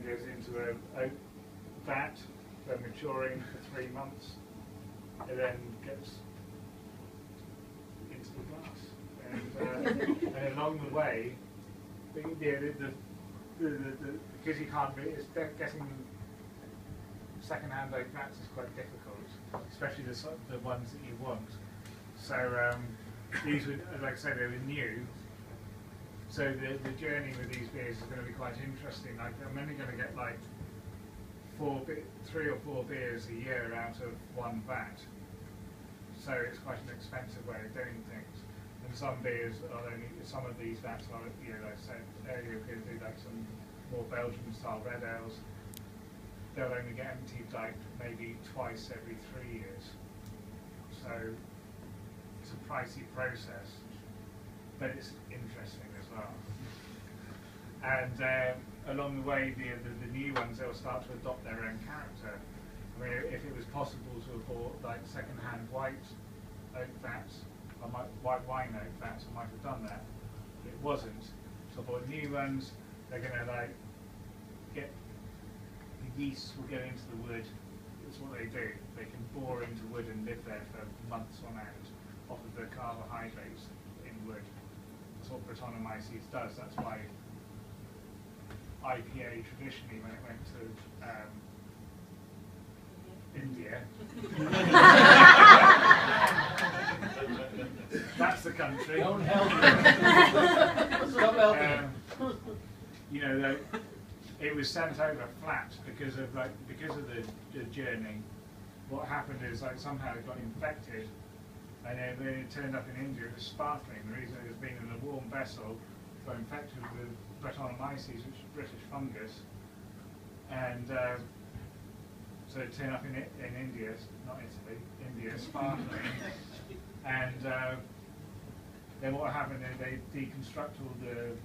goes into an oak vat for maturing for 3 months. It then gets into the glass, and along the way, because you can't really, getting second-hand oak vats is quite difficult, especially the ones that you want. So these were, like I said, they were new. So the journey with these beers is going to be quite interesting. Like, I'm only going to get like 3 or 4 beers a year out of one vat. So it's quite an expensive way of doing things. And some beers are only, some of these vats are, you know, like I said earlier, we could do like some more Belgian style red ales. They'll only get emptied like maybe twice every 3 years. So it's a pricey process, but it's interesting as well. And along the way, the new ones, they'll start to adopt their own character. I mean, if it was possible to have bought like second-hand white oak vats, white wine oak vats, I might have done that. But it wasn't. So I bought new ones. They're going to like get the yeast will go into the wood. That's what they do. They can bore into wood and live there for months on end off of the carbohydrates in wood. That's what Brettanomyces does. That's why IPA traditionally, when it went to India, that's the country. Don't help me. Stop helping. You know, it was sent over flat because of the journey. What happened is like somehow it got infected, and then when it turned up in India, it was sparkling. The reason it was being in a warm vessel, got infected with Brettanomyces, which is British fungus, and so it turned up in India, not Italy, India, sparkling, and then what happened is they deconstruct all the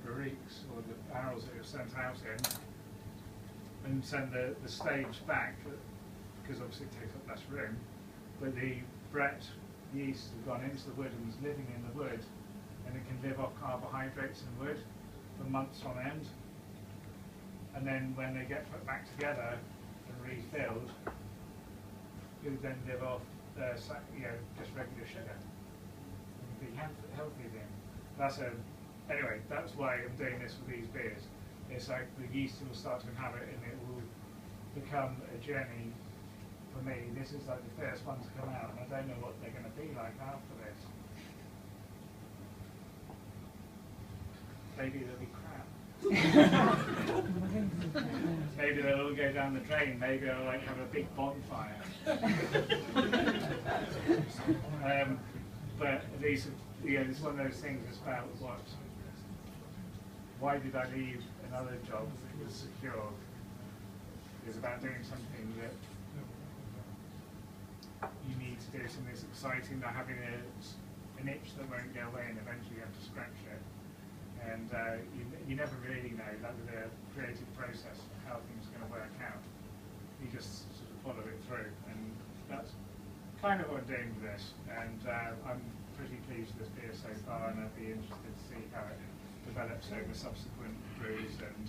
barriques, or the barrels that were sent out in, and send the stage back, because obviously it takes up less room, but the Brett yeast has gone into the wood and was living in the wood, and it can live off carbohydrates in wood for months on end. And then when they get put back together and refilled, it would then live off just regular sugar and be healthy again. Anyway, that's why I'm doing this with these beers. It's like the yeast will start to inhabit and it will become a journey for me. This is like the first one to come out, and I don't know what they're going to be like after this. Maybe they'll be crap. Maybe they'll all go down the drain. Maybe I'll like have a big bonfire. But these, it's one of those things. It's about why did I leave another job that was secure? It's about doing something that you need to do, something that's exciting, not having an itch that won't go away, and eventually you have to scratch it. And you never really know, like with a creative process, how things are going to work out. You just sort of follow it through, and that's kind of what I'm doing with this. And I'm pretty pleased with this beer so far, and I'd be interested to see how it develops over subsequent brews and